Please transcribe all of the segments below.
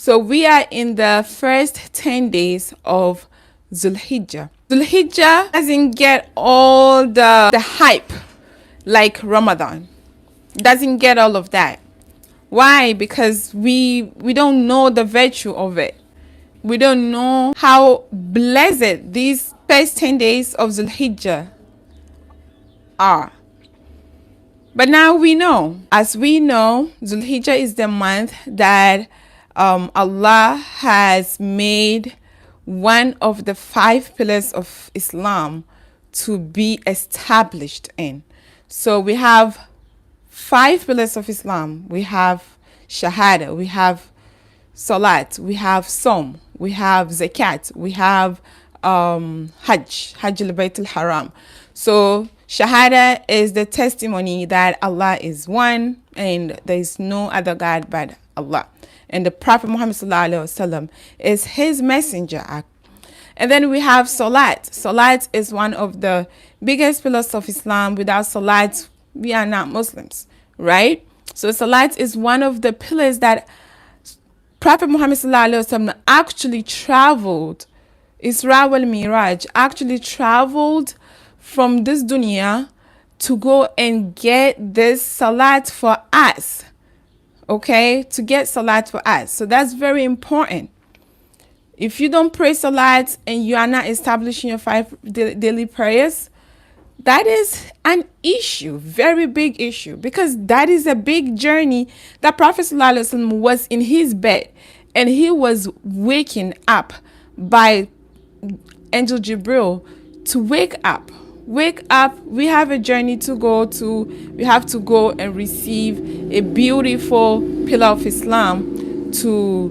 So we are in the first 10 days of Dhul-Hijjah. Dhul-Hijjah doesn't get all the hype like Ramadan. Doesn't get all of that. Why? Because we don't know the virtue of it. We don't know how blessed these first 10 days of Dhul-Hijjah are. But now we know. As we know, Dhul-Hijjah is the month that Allah has made one of the 5 pillars of Islam to be established in. So we have 5 pillars of Islam. We have shahada, we have salat, we have som, we have zakat, we have hajj al-bayt al-haram. So shahada is the testimony that Allah is one and there is no other God but Allah. And the Prophet Muhammad sallallahu alaihi wasallam is his messenger. And then we have salat. Salat is one of the biggest pillars of Islam. Without salat, we are not Muslims, right? So salat is one of the pillars that Prophet Muhammad sallallahu alaihi wasallam actually traveled. Isra wal Miraj actually traveled from this dunya to go and get this salat for us. Okay, to get salat for us. So that's very important. If you don't pray salat and you are not establishing your 5 daily prayers, that is an issue, very big issue, because that is a big journey. That Prophet ﷺ was in his bed and he was waking up by Angel Jibril to wake up. Wake up, we have a journey to go to. We have to go and receive a beautiful pillar of Islam to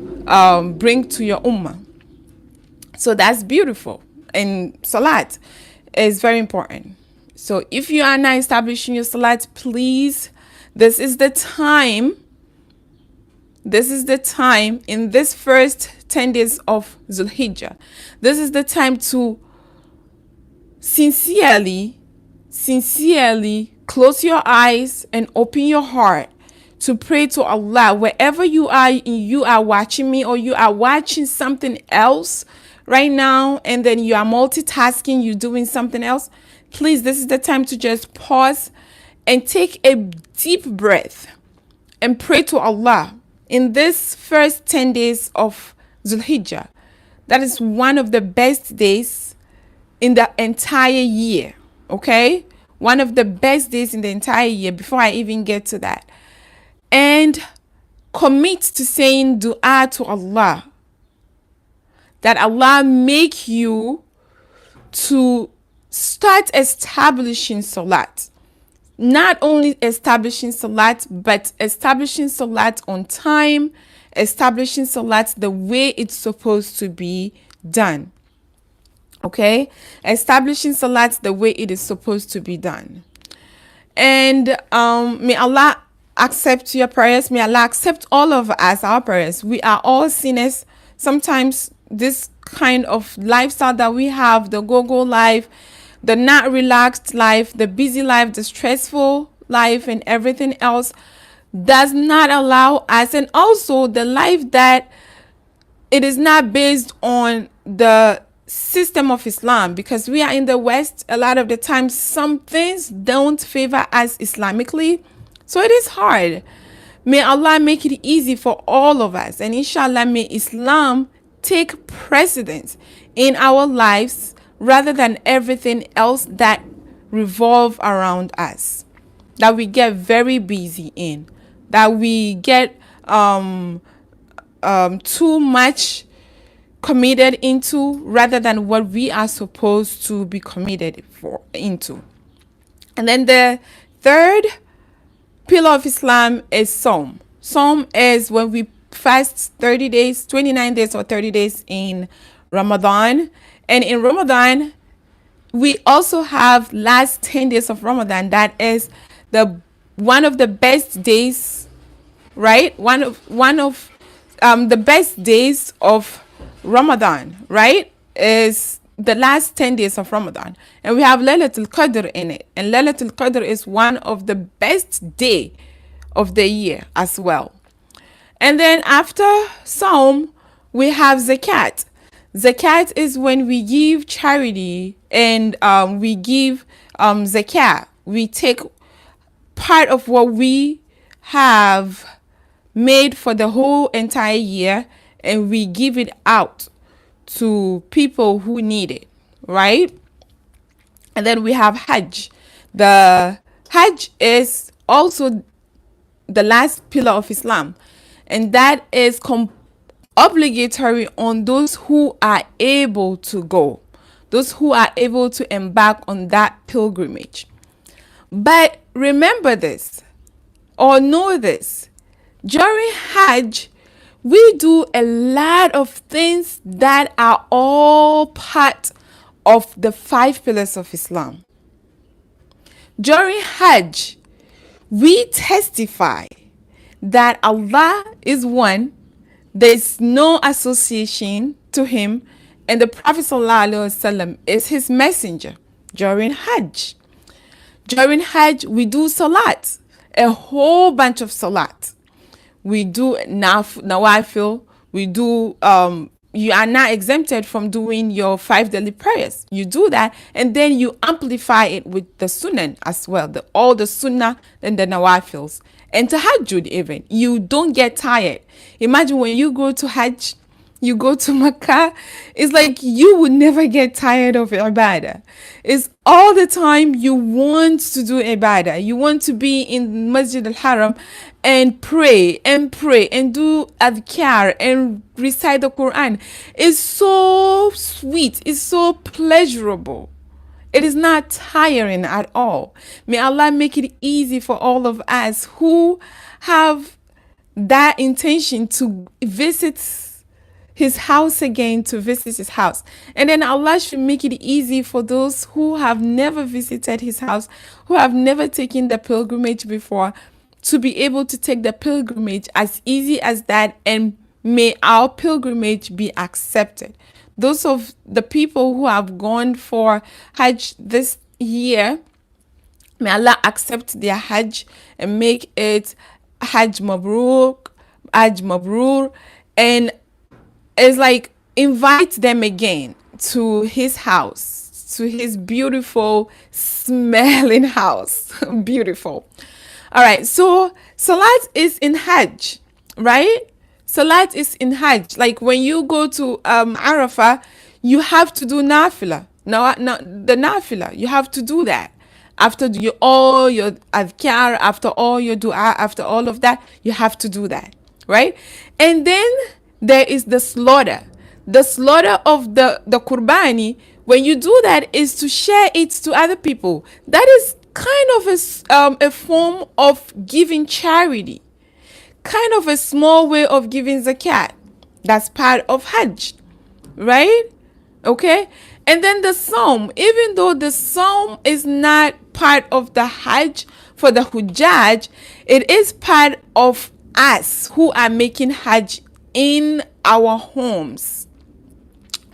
bring to your ummah. So that's beautiful. And salat is very important. So if you are not establishing your salat, please, this is the time in this first 10 days of Dhul-Hijjah. This is the time to sincerely close your eyes and open your heart to pray to Allah. Wherever you are watching me or you are watching something else right now, and then you are multitasking, you're doing something else, please, this is the time to just pause and take a deep breath and pray to Allah in this first 10 days of Dhul-Hijjah. That is one of the best days in the entire year, okay? One of the best days in the entire year, before I even get to that. And commit to saying dua to Allah, that Allah make you to start establishing salat. Not only establishing salat, but establishing salat on time, establishing salat the way it's supposed to be done. Okay, establishing salat the way it is supposed to be done. And may Allah accept your prayers. May Allah accept all of us, our prayers. We are all sinners. Sometimes this kind of lifestyle that we have, the go-go life, the not relaxed life, the busy life, the stressful life, and everything else does not allow us. And also the life that it is not based on the system of Islam, because we are in the West. A lot of the time some things don't favor us Islamically, so it is hard. May Allah make it easy for all of us, and inshallah may Islam take precedence in our lives rather than everything else that revolve around us, that we get very busy in, that we get too much committed into rather than what we are supposed to be committed into. And then the third pillar of Islam is Som. Som is when we fast 30 days, 29 days or 30 days in Ramadan. And in Ramadan, we also have last 10 days of Ramadan. That is one of the best days, right? One of the best days of Ramadan, right, is the last 10 days of Ramadan. And we have Laylatul Qadr in it. And Laylatul Qadr is one of the best day of the year as well. And then after Saum, we have Zakat. Zakat is when we give charity and we give Zakat. We take part of what we have made for the whole entire year and we give it out to people who need it, right? And then we have Hajj. The Hajj is also the last pillar of Islam, and that is obligatory on those who are able to go, those who are able to embark on that pilgrimage. But remember this, or know this, during Hajj, we do a lot of things that are all part of the 5 pillars of Islam. During Hajj, we testify that Allah is one, there is no association to him, and the Prophet ﷺ is his messenger. During Hajj, we do salat, a whole bunch of salat. We do nawafil, we do you are not exempted from doing your 5 daily prayers. You do that, and then you amplify it with the sunnah as well, all the sunnah and the nawafils. And tahajjud even. You don't get tired. Imagine when you go to Hajj, you go to Makkah, it's like you would never get tired of ibadah. It's all the time you want to do ibadah. You want to be in Masjid al-Haram and pray and do adhkar and recite the Quran. It's so sweet. It's so pleasurable. It is not tiring at all. May Allah make it easy for all of us who have that intention to visit his house again, to visit his house. And then Allah should make it easy for those who have never visited his house, who have never taken the pilgrimage before, to be able to take the pilgrimage as easy as that, and may our pilgrimage be accepted. Those of the people who have gone for Hajj this year, may Allah accept their Hajj and make it Hajj Mabrur, and it's like invite them again to his house, to his beautiful smelling house. Beautiful. All right, so salat is in Hajj, right? Salat is in Hajj. Like when you go to Arafah, you have to do nafila. No, the nafila, you have to do that. After all your adhkar, after all your dua, after all of that, you have to do that, right? And then there is the slaughter. The slaughter of the qurbani, when you do that, is to share it to other people. That is kind of a form of giving charity, kind of a small way of giving zakat. That's part of Hajj, right? Okay. And then the Saum, even though the Saum is not part of the Hajj for the Hujjaj, it is part of us who are making Hajj in our homes.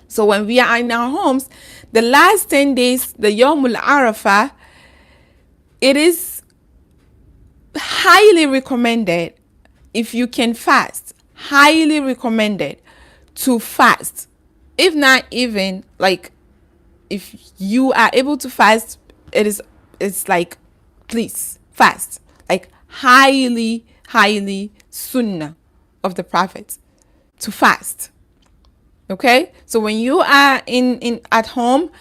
So when we are in our homes, the last 10 days, the Yawmul Arafah, it is highly recommended, if you can fast, highly recommended to fast. If not even, like, if you are able to fast, it's like, please fast. Like highly sunnah of the Prophet to fast. Okay, so when you are in at home,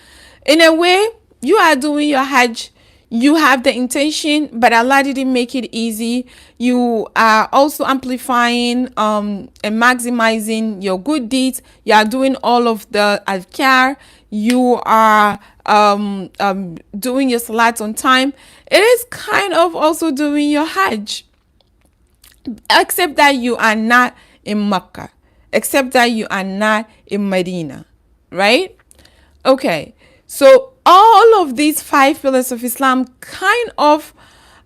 in a way you are doing your Hajj, you have the intention, but Allah didn't make it easy. You are also amplifying and maximizing your good deeds. You are doing all of the adhkar. You are doing your salat on time. It is kind of also doing your Hajj, except that you are not in Mecca, except that you are not in Medina, right? Okay, so all of these 5 pillars of Islam kind of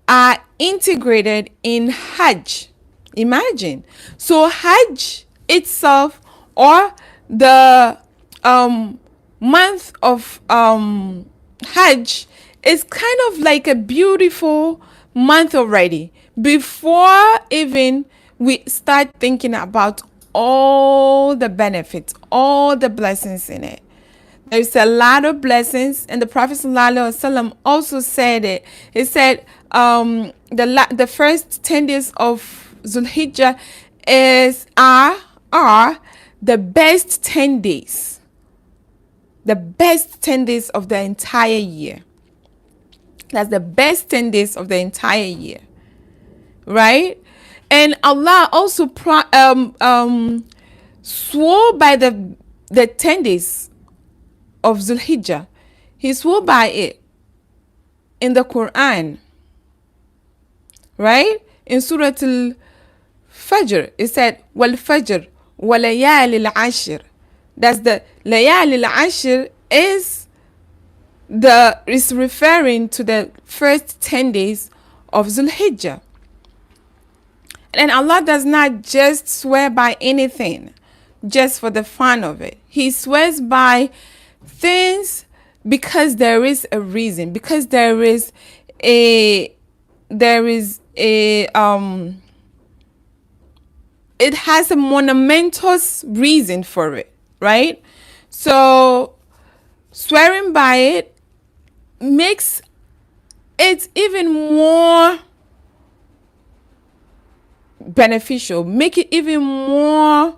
are integrated in Hajj. Imagine. So Hajj itself, or the month of Hajj, is kind of like a beautiful month already, before even we start thinking about all the benefits, all the blessings in it. There's a lot of blessings, and the Prophet ﷺ also said it. He said the first 10 days of Dhul-Hijjah are the best 10 days. The best 10 days of the entire year. That's the best 10 days of the entire year. Right? And Allah also swore by the 10 days of Dhul-Hijjah. He swore by it in the Quran. Right? In Surah Al-Fajr, it said, وَالْفَجْرِ وَلَيَالِ الْعَشْرِ. That's the layali al-ashr is referring to the first 10 days of Dhul-Hijjah. And Allah does not just swear by anything just for the fun of it. He swears by things because there is a reason, because there is a it has a monumentous reason for it, right? So swearing by it makes it even more beneficial, make it even more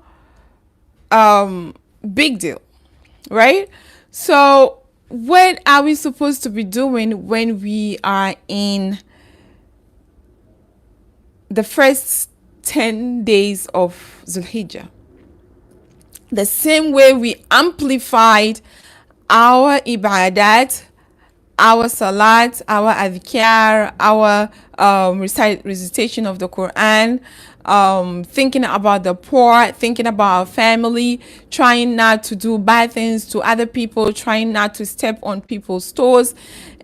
big deal, right? So what are we supposed to be doing when we are in the first 10 days of Dhul-Hijjah? The same way we amplified our ibadat, our salat, our adhkar, our recitation of the Quran, thinking about the poor, thinking about our family, trying not to do bad things to other people, trying not to step on people's toes,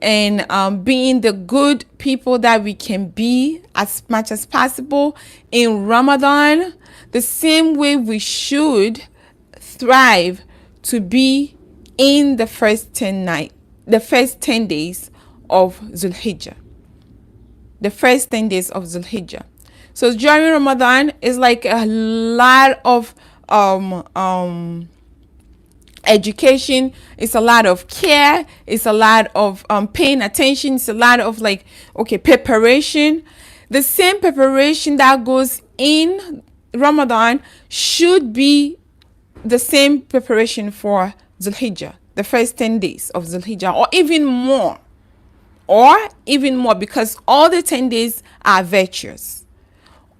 and being the good people that we can be as much as possible in Ramadan. The same way we should thrive to be in the first 10 days of Dhul-Hijjah. The first 10 days of Dhul-Hijjah. So during Ramadan is like a lot of education, it's a lot of care, it's a lot of paying attention, it's a lot of preparation. The same preparation that goes in Ramadan should be the same preparation for Dhul-Hijjah, the first 10 days of Dhul-Hijjah, or even more, because all the 10 days are virtuous.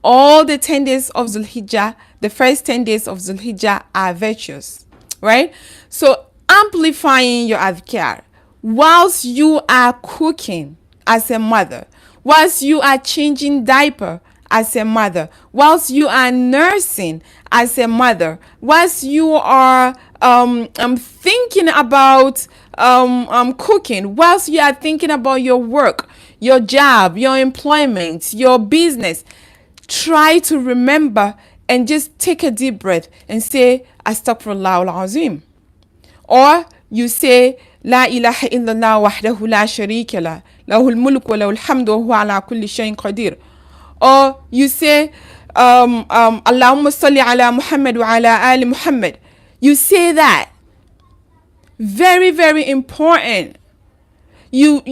All the 10 days of Dhul-Hijjah, the first 10 days of Dhul-Hijjah are virtuous, right? So amplifying your adhkar whilst you are cooking as a mother, whilst you are changing diaper as a mother, whilst you are nursing as a mother, whilst you are thinking about cooking, whilst you are thinking about your work, your job, your employment, your business, try to remember and just take a deep breath and say astaghfirullah al-azim, or you say la ilaha illallah waḥdahu la shareeka lah, lahul-mulku, lahul-ḥamdu, huwa alaa kulli shay'in qadeer, or you say Allahumma salli ala Muhammad wa ala ali Muhammad. You say that. Very, very important. You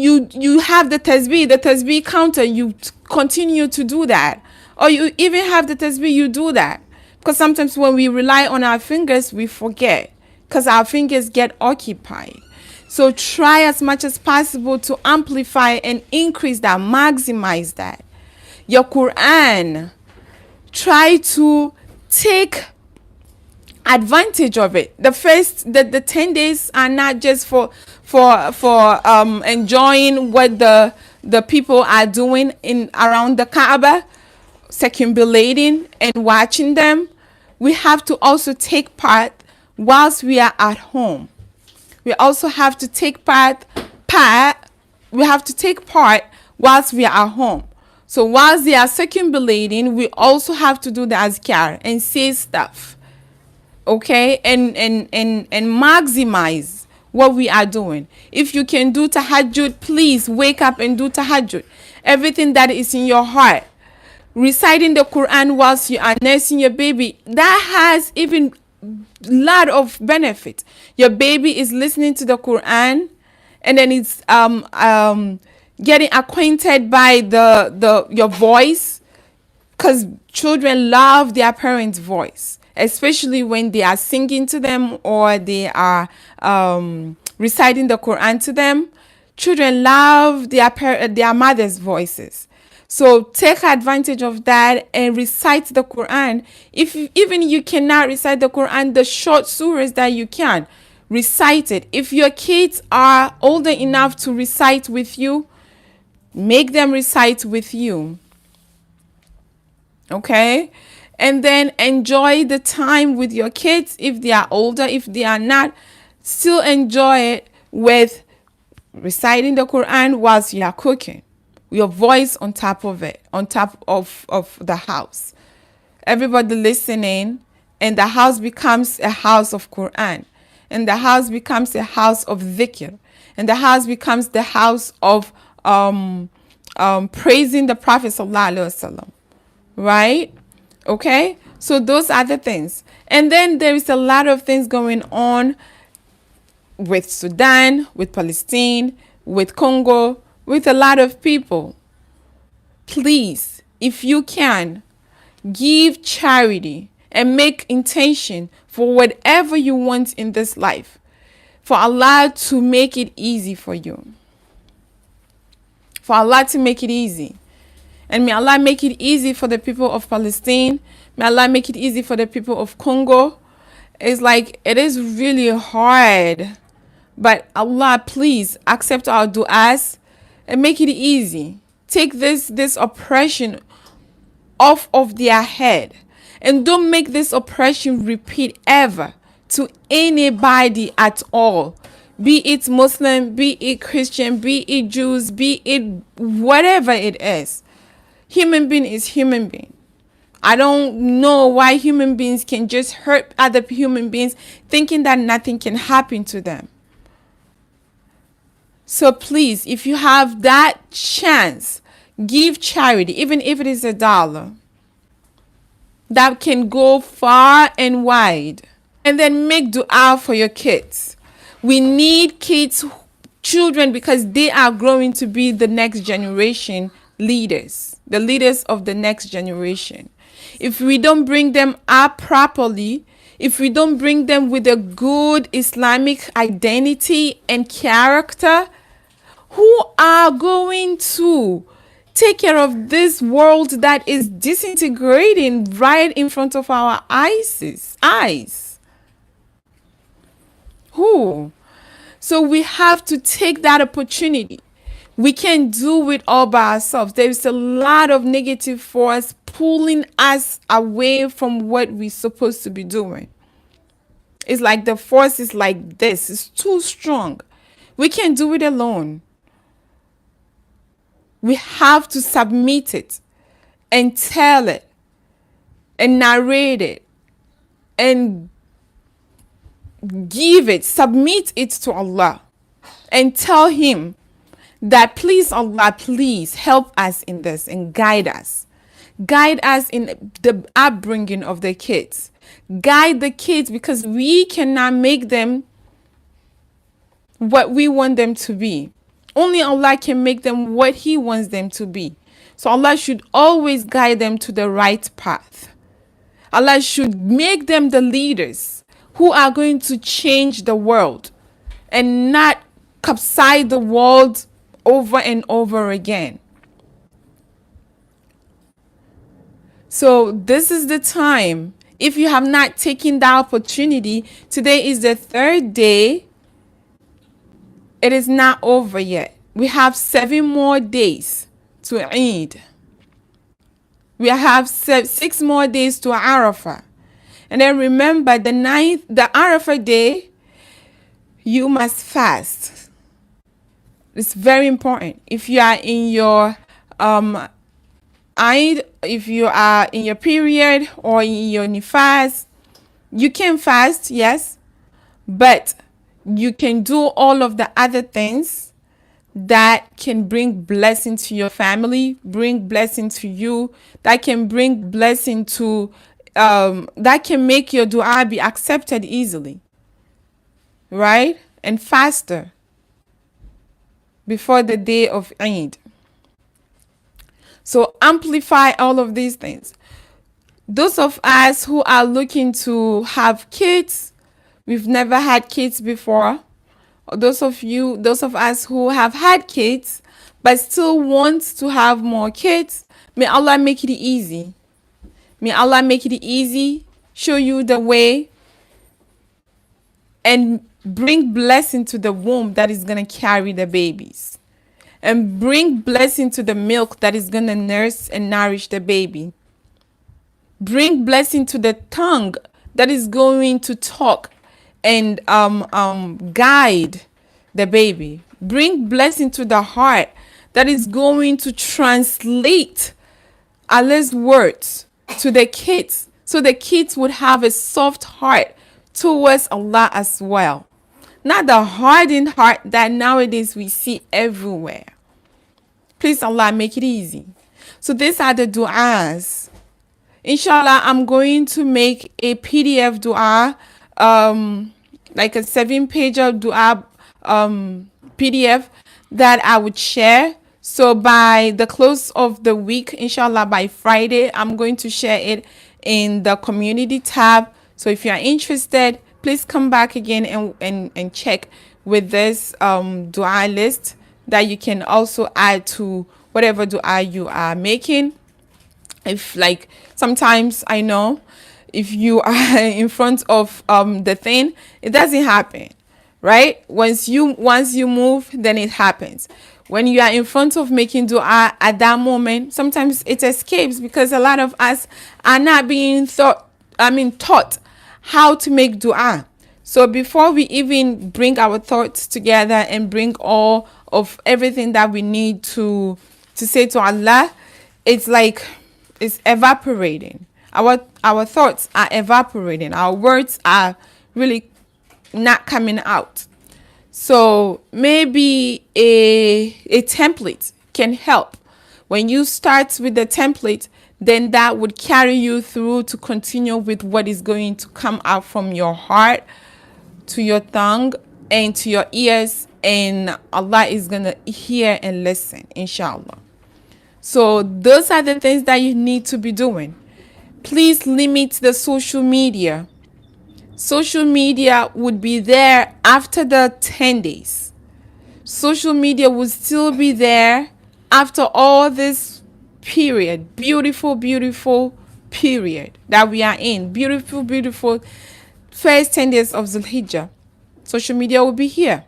have the tasbih counter, you continue to do that. Or you even have the tasbih, you do that. Because sometimes when we rely on our fingers, we forget, because our fingers get occupied. So try as much as possible to amplify and increase that, maximize that. Your Quran, try to take advantage of it. The 10 days are not just for enjoying what the people are doing around the Kaaba, circumambulating and watching them. We have to also take part whilst we are at home. We also have to take part whilst we are at home. So whilst they are circumambulating, we also have to do the azkar and say stuff, okay, and maximize what we are doing. If you can do tahajjud, please wake up and do tahajjud. Everything that is in your heart, reciting the Quran whilst you are nursing your baby, that has even lot of benefit. Your baby is listening to the Quran, and then it's getting acquainted by the your voice, because children love their parents' voice, especially when they are singing to them or they are reciting the Quran to them. Children love their mother's voices. So take advantage of that and recite the Quran. If even you cannot recite the Quran, the short surahs that you can, recite it. If your kids are older enough to recite with you, make them recite with you. Okay? And then enjoy the time with your kids if they are older. If they are not, still enjoy it with reciting the Quran whilst you are cooking. Your voice on top of it, on top of the house. Everybody listening, and the house becomes a house of Quran. And the house becomes a house of dhikr. And the house becomes the house of praising the Prophet sallallahu alaihi wasallam. Right? Okay? So those are the things. And then there is a lot of things going on with Sudan, with Palestine, with Congo, with a lot of people. Please, if you can, give charity and make intention for whatever you want in this life, for Allah to make it easy for you. For Allah to make it easy. And may Allah make it easy for the people of Palestine. May Allah make it easy for the people of Congo. It's like, it is really hard. But Allah, please accept our du'as and make it easy. Take this oppression off of their head. And don't make this oppression repeat ever to anybody at all. Be it Muslim, be it Christian, be it Jews, be it whatever it is. Human being is human being. I don't know why human beings can just hurt other human beings thinking that nothing can happen to them. So please, if you have that chance, give charity, even if it is $1. That can go far and wide. And then make dua for your kids. We need children, because they are growing to be the next generation leaders, the leaders of the next generation. If we don't bring them up properly, if we don't bring them with a good Islamic identity and character, who are going to take care of this world that is disintegrating right in front of our eyes? Who? So we have to take that opportunity. We can't do it all by ourselves. There's a lot of negative force pulling us away from what we're supposed to be doing. It's like the force is like this. It's too strong. We can't do it alone. We have to submit it and tell it and narrate it and give it, submit it to Allah and tell Him that, please, Allah, please help us in this and guide us. Guide us in the upbringing of the kids. Guide the kids, because we cannot make them what we want them to be. Only Allah can make them what He wants them to be. So Allah should always guide them to the right path. Allah should make them the leaders who are going to change the world and not capsize the world over and over again. So this is the time. If you have not taken the opportunity, today is the 3rd day. It is not over yet. We have 7 more days to Eid. We have 6 more days to Arafah. And then remember, the Arafah day, you must fast. It's very important. If you are in your Eid, if you are in your period or in your nifas, you can fast, yes, but you can do all of the other things that can bring blessing to your family, bring blessing to you, that can bring blessing to, that can make your dua be accepted easily, right? And faster before the day of Eid. So amplify all of these things. Those of us who are looking to have kids, we've never had kids before, or those of us who have had kids but still want to have more kids, may Allah make it easy. May Allah make it easy, show you the way, and bring blessing to the womb that is going to carry the babies, and bring blessing to the milk that is going to nurse and nourish the baby. Bring blessing to the tongue that is going to talk and guide the baby. Bring blessing to the heart that is going to translate Allah's words to the kids, so the kids would have a soft heart towards Allah as well. Not the hardened heart that nowadays we see everywhere. Please, Allah, make it easy. So these are the du'as. Inshallah, I'm going to make a PDF dua, like a 7-page dua PDF that I would share. So by the close of the week, inshallah, by Friday, I'm going to share it in the community tab. So if you are interested, please come back again and check with this dua list that you can also add to whatever dua you are making. If, like, sometimes I know if you are in front of the thing, it doesn't happen, right? Once you move, then it happens. When you are in front of making dua at that moment, sometimes it escapes because a lot of us are not being taught how to make dua. So before we even bring our thoughts together and bring all of everything that we need to say to Allah, it's like it's evaporating. Our thoughts are evaporating. Our words are really not coming out. So maybe a template can help. When you start with the template, then that would carry you through to continue with what is going to come out from your heart to your tongue and to your ears, and Allah is going to hear and listen, inshallah. So those are the things that you need to be doing. Please limit the social media. Social media would be there after the 10 days. Social media will still be there after all this period. Beautiful, beautiful period that we are in. Beautiful, beautiful first 10 days of Dhul-Hijjah. Social media will be here.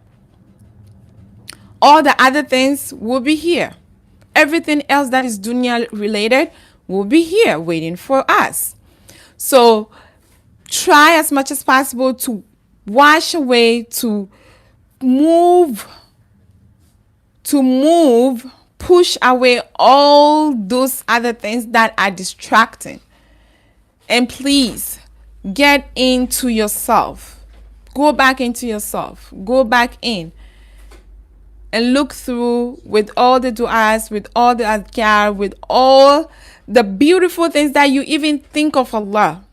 All the other things will be here. Everything else that is dunya related will be here waiting for us. So try as much as possible to wash away, to move, push away all those other things that are distracting. And please get into yourself. Go back into yourself. Go back in and look through with all the du'as, with all the adhkar, with all the beautiful things that you even think of Allah.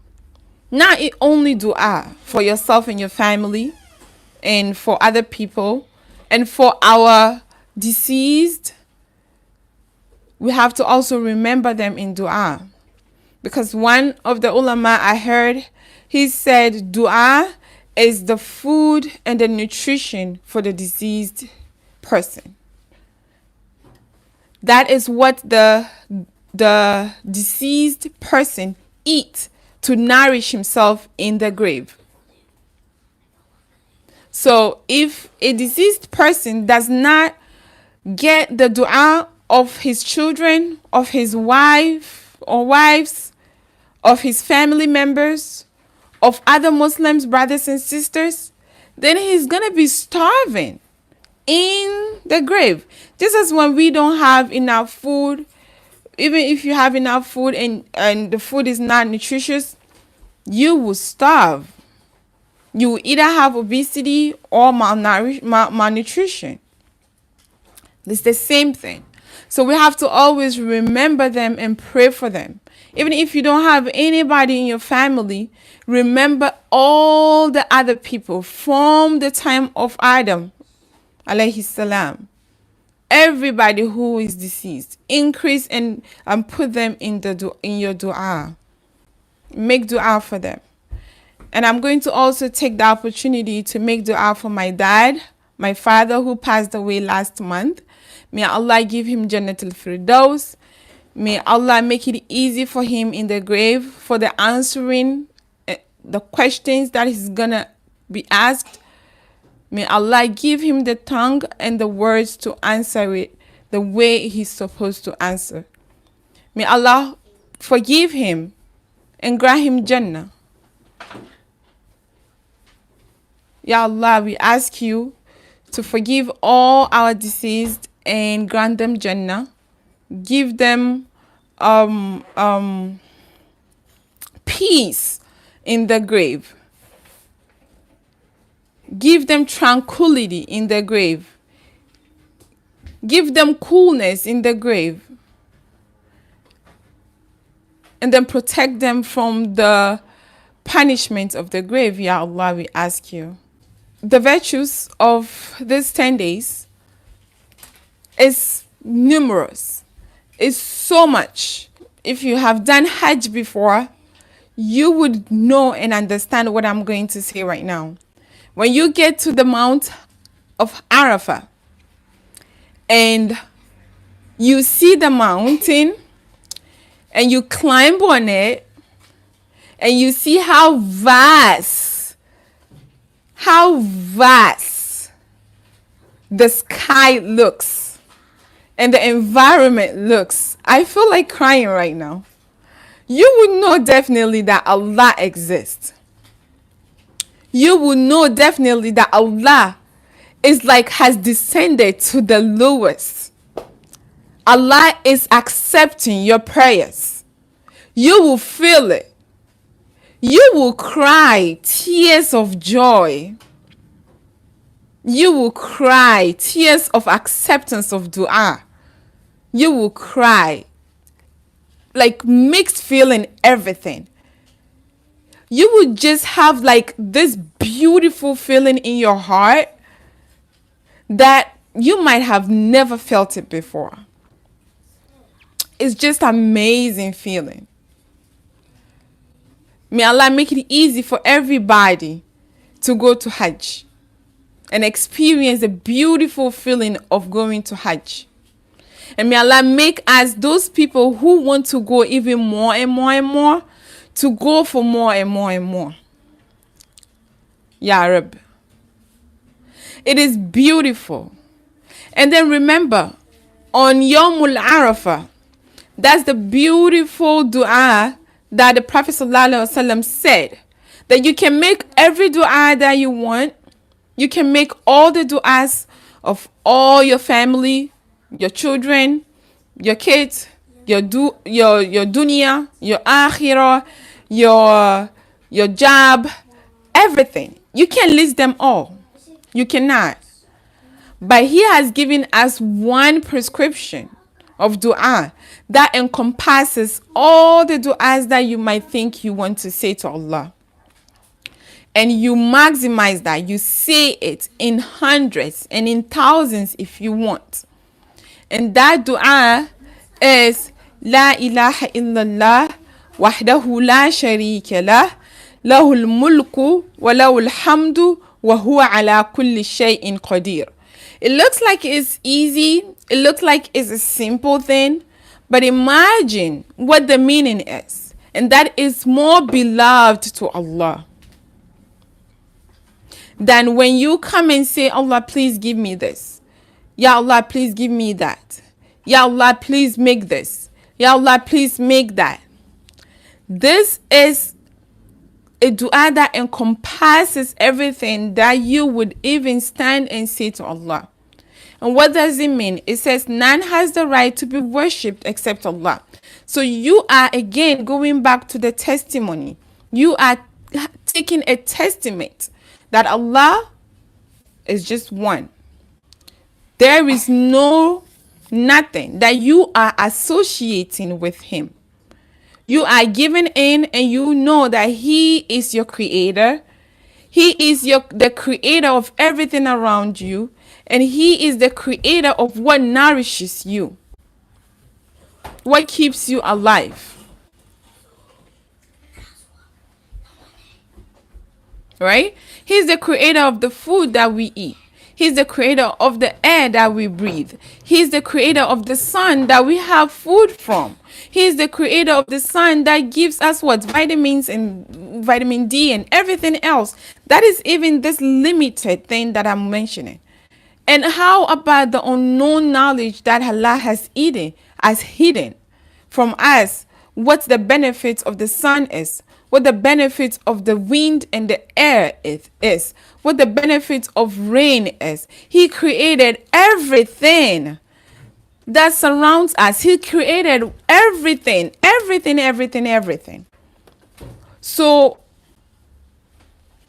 Not only dua for yourself and your family and for other people and for our deceased. We have to also remember them in dua. Because one of the ulama I heard, he said dua is the food and the nutrition for the deceased person. That is what the deceased person eats to nourish himself in the grave. So if a deceased person does not get the dua of his children, of his wife or wives, of his family members, of other Muslims, brothers and sisters, then he's going to be starving in the grave. Just as when we don't have enough food, even if you have enough food and the food is not nutritious, you will starve. You will either have obesity or malnutrition. It's the same thing. So we have to always remember them and pray for them. Even if you don't have anybody in your family, remember all the other people from the time of Adam, alayhi salam. Everybody who is deceased, increase and put them in your dua. Make dua for them. And I'm going to also take the opportunity to make dua for my dad, my father who passed away last month. May Allah give him Jannatul Firdaus. May Allah make it easy for him in the grave for the answering the questions that he's gonna be asked. May Allah give him the tongue and the words to answer it the way he's supposed to answer. May Allah forgive him and grant him Jannah. Ya Allah, we ask you to forgive all our deceased and grant them Jannah. Give them peace in the grave. Give them tranquility in the grave. Give them coolness in the grave. And then protect them from the punishment of the grave. Ya Allah, we ask you. The virtues of these 10 days is numerous. It's so much. If you have done Hajj before, you would know and understand what I'm going to say right now. When you get to the Mount of Arafah and you see the mountain and you climb on it and you see how vast the sky looks and the environment looks, I feel like crying right now. You would know definitely that Allah exists. You will know definitely that Allah is like has descended to the lowest. Allah is accepting your prayers. You will feel it. You will cry tears of joy. You will cry tears of acceptance of dua. You will cry like mixed feeling, everything. You would just have like this beautiful feeling in your heart that you might have never felt it before. It's just amazing feeling. May Allah make it easy for everybody to go to Hajj and experience the beautiful feeling of going to Hajj. And may Allah make us those people who want to go even more and more and more, to go for more and more and more. Ya Rab. It is beautiful. And then remember, on Yawmul Arafah, that's the beautiful dua that the Prophet ﷺ said, that you can make every dua that you want. You can make all the duas of all your family, your children, your kids, your dunya, your akhirah, your job, everything. You can't list them all. You cannot. But he has given us one prescription of dua that encompasses all the duas that you might think you want to say to Allah. And you maximize that. You say it in hundreds and in thousands if you want. And that dua is La ilaha illallah, waḥdahu la shareeka lah, lahul-mulku, walahul-ḥamdu, huwa alaa kulli shay'in qadeer. It looks like it's easy. It looks like it's a simple thing. But imagine what the meaning is. And that is more beloved to Allah than when you come and say, Allah, please give me this. Ya Allah, please give me that. Ya Allah, please make this. Ya Allah, please make that. This is a dua that encompasses everything that you would even stand and say to Allah. And what does it mean? It says none has the right to be worshipped except Allah. So you are again going back to the testimony. You are taking a testament that Allah is just one. There is nothing that you are associating with him. You are giving in and you know that he is your creator. He is the creator of everything around you. And he is the creator of what nourishes you. What keeps you alive. Right? He's the creator of the food that we eat. He's the creator of the air that we breathe. He's the creator of the sun that we have food from. He's the creator of the sun that gives us what? Vitamins and vitamin D and everything else. That is even this limited thing that I'm mentioning. And how about the unknown knowledge that Allah has hidden from us? What the benefits of the sun is, what the benefits of the wind and the air is, what the benefits of rain is. He created everything that surrounds us. He created everything. So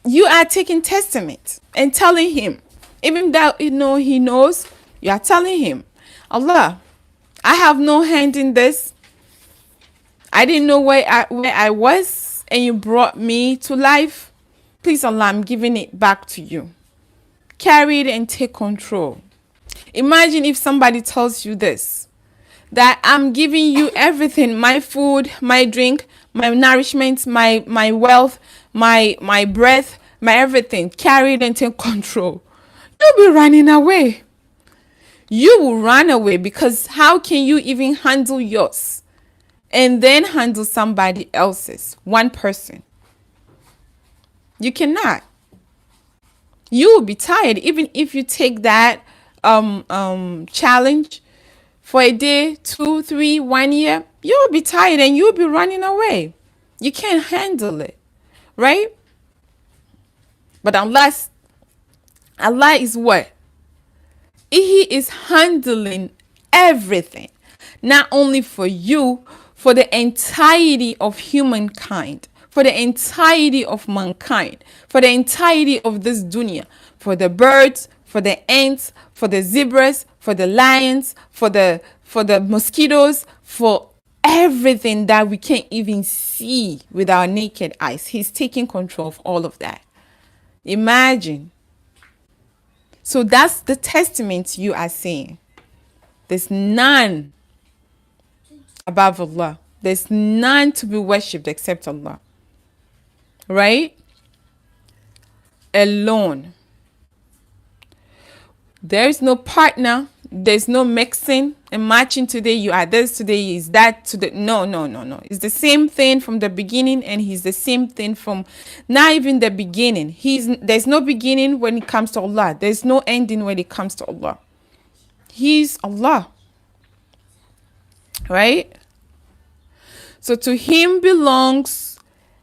you are taking testament and telling him, even that he knows, you are telling him, Allah, I have no hand in this. I didn't know where I was, and you brought me to life. Please, Allah, I'm giving it back to you. Carry it and take control. Imagine if somebody tells you this, that I'm giving you everything, my food, my drink, my nourishment, my wealth, my breath, my everything. Carry it and take control. You'll be running away. You will run away, because how can you even handle yours and then handle somebody else's, one person? You cannot. You will be tired. Even if you take that challenge for a day, 2, 3, 1 year, you will be tired and you will be running away. You can't handle it, right? But unless Allah is what? He is handling everything, not only for you, for the entirety of humankind, for the entirety of mankind, for the entirety of this dunya, for the birds, for the ants, for the zebras, for the lions, for the mosquitoes, for everything that we can't even see with our naked eyes. He's taking control of all of that. Imagine. So that's the testament you are saying. There's none above Allah. There's none to be worshipped except Allah. Right? Alone. There is no partner. There's no mixing and matching. Today you are this, today is that. Today, no. It's the same thing from the beginning, and he's the same thing from not even the beginning. There's no beginning when it comes to Allah. There's no ending when it comes to Allah. He's Allah. Right? So to him belongs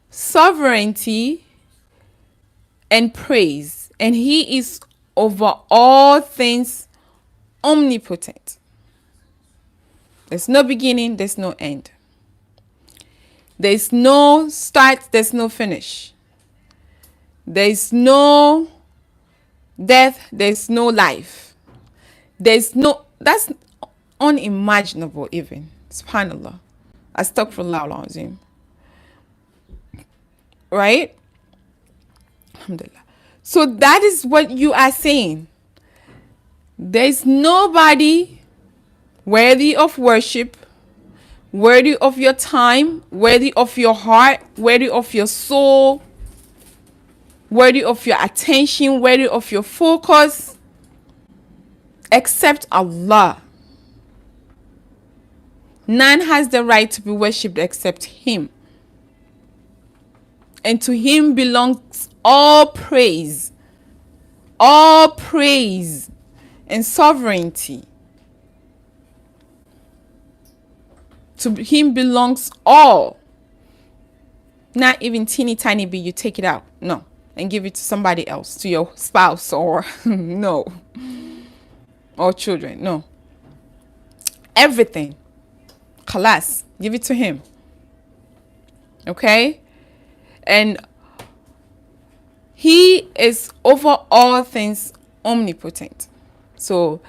sovereignty and praise, and he is over all things omnipotent. There's no beginning, there's no end. There's no start, there's no finish. There's no death, there's no life. That's unimaginable even. Subhanallah. Astaghfirullah al-azim. Right? Alhamdulillah. So that is what you are saying. There's nobody worthy of worship, worthy of your time, worthy of your heart, worthy of your soul, worthy of your attention, worthy of your focus, except Allah. None has the right to be worshipped except him. And to him belongs all praise and sovereignty. To him belongs all. Not even teeny tiny bit, you take it out. No. And give it to somebody else, to your spouse or no. Or children. No. Everything. Khalas. Give it to him. Okay? And he is over all things omnipotent. So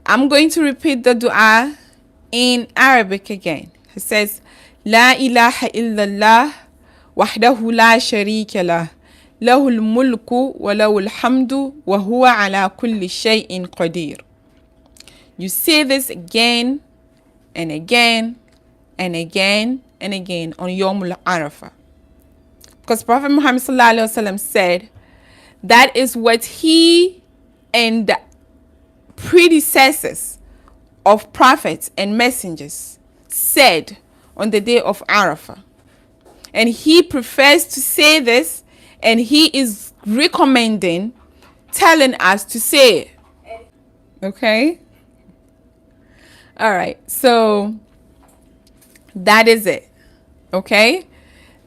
I'm going to repeat the dua in Arabic again. It says, La ilaha illallah, waḥdahu la shareeka lah, lahul-mulku wa lahul-ḥamdu wa huwa alaa kulli shay'in qadeer. You say this again and again and again and again on Arafah. Because Prophet Muhammad said that is what he and the predecessors of prophets and messengers said on the day of Arafah. And he prefers to say this, and he is recommending, telling us to say it. Okay? All right. So that is it. Okay?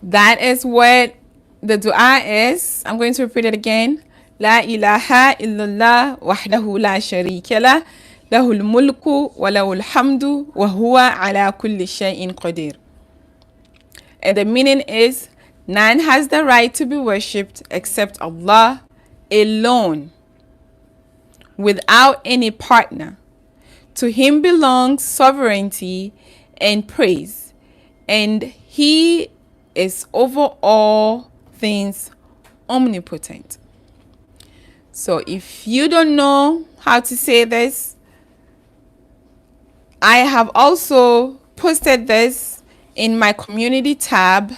That is what the dua is. I'm going to repeat it again. La ilaha illallah, waḥdahu la shareeka lah, lahul-mulku wa lahul-ḥamdu wa huwa alaa kulli shay'in qadeer. And the meaning is, none has the right to be worshipped except Allah alone, without any partner. To him belongs sovereignty and praise, and he is over all things omnipotent. So if you don't know how to say this, I have also posted this in my community tab.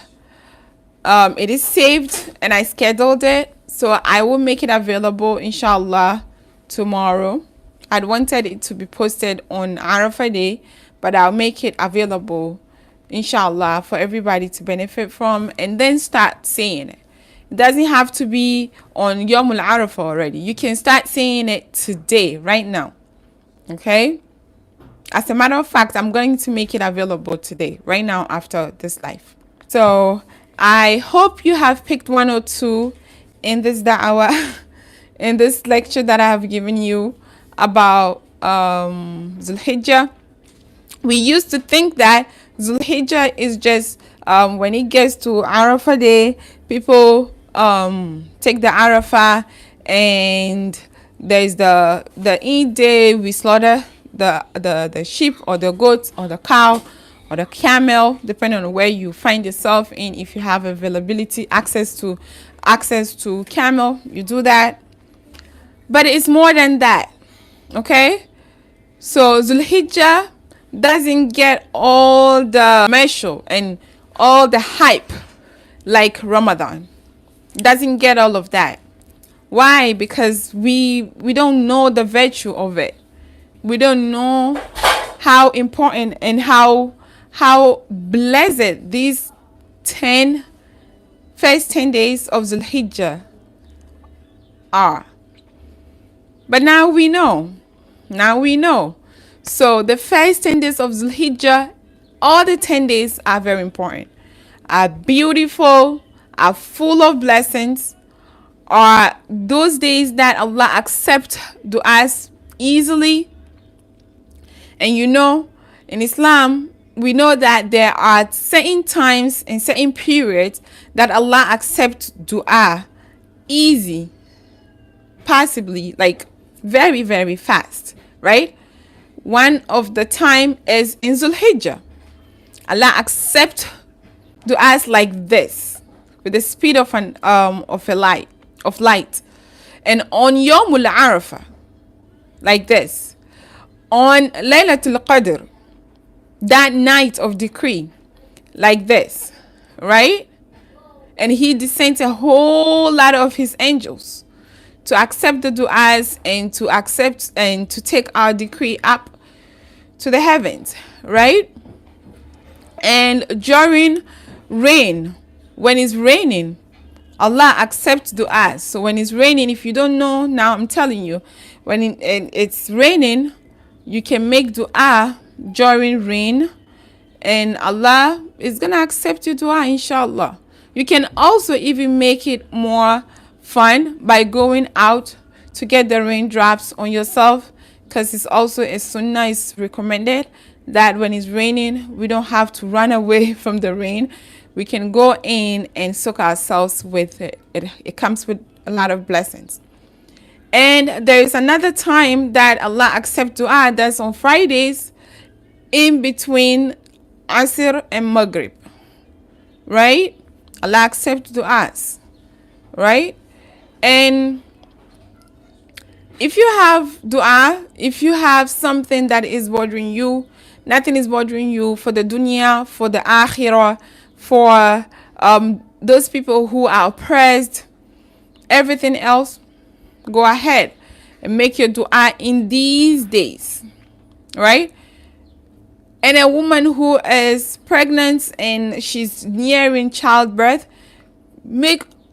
It is saved and I scheduled it, so I will make it available inshallah tomorrow. I'd wanted it to be posted on Arafah day, but I'll make it available inshallah for everybody to benefit from, and then start saying it. It doesn't have to be on Yawmul Arafah already. You can start saying it today, right now. Okay? As a matter of fact, I'm going to make it available today, right now after this live. So I hope you have picked one or two in this da'wah, in this lecture that I have given you about Dhul-Hijjah. We used to think that Dhul-Hijjah is just when it gets to Arafah day, people take the Arafah, and there's the Eid day. We slaughter the sheep or the goat or the cow or the camel, depending on where you find yourself in. If you have availability, access to camel, you do that. But it's more than that. Okay? So Dhul-Hijjah doesn't get all the measure and all the hype like Ramadan. Doesn't get all of that. Why? Because we don't know the virtue of it. We don't know how important and how blessed these first 10 days of Dhul-Hijjah are. But now we know. So the first 10 days of Dhul-Hijjah, all the 10 days are very important, are beautiful, are full of blessings, are those days that Allah accepts du'as easily. And you know, in Islam, we know that there are certain times and certain periods that Allah accepts dua easy, possibly, like very, very fast, right? One of the time is in Dhul-Hijjah. Allah accepts du'as like this, with the speed of light. And on Yawmul Arafah, like this. On Laylatul Qadr, that night of decree, like this, right? And he descends a whole lot of his angels to accept the du'as and to accept and to take our decree up to the heavens, right? And during rain, when it's raining, Allah accepts du'as. So when it's raining, if you don't know, now I'm telling you, when it's raining, you can make dua during rain, and Allah is going to accept your dua, inshallah. You can also even make it more fun by going out to get the raindrops on yourself, because it's also a sunnah, is recommended that when it's raining, we don't have to run away from the rain. We can go in and soak ourselves with it. It comes with a lot of blessings. And there is another time that Allah accepts dua, that's on Fridays in between Asr and Maghrib, right? Allah accepts du'as, right? And if you have dua, if you have something that is bothering you, nothing is bothering you, for the dunya, for the akhirah, for those people who are oppressed, everything else, go ahead and make your dua in these days, right? And a woman who is pregnant and she's nearing childbirth,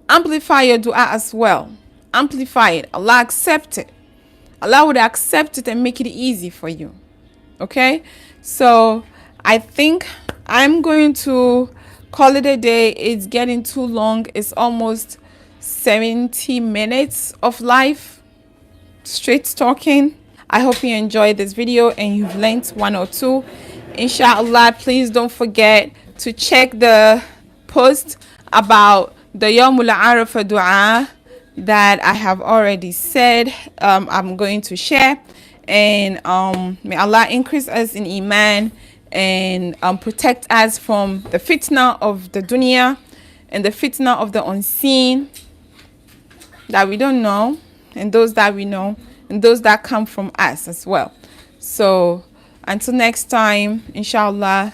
amplify your dua as well. Amplify it. Allah accept it. Allah would accept it and make it easy for you. Okay? So I think I'm going to call it a day. It's getting too long. It's almost 70 minutes of life straight talking. I hope you enjoyed this video and you've learned one or two. Inshallah, please don't forget to check the post about the Yawmul Arafah dua that I have already said I'm going to share. And may Allah increase us in iman and protect us from the fitna of the dunya and the fitna of the unseen that we don't know, and those that we know, and those that come from us as well. So until next time, inshallah,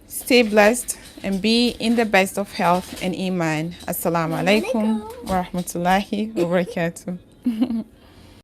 stay blessed and be in the best of health and iman. Assalamu alaikum wa rahmatullahi wa barakatuh.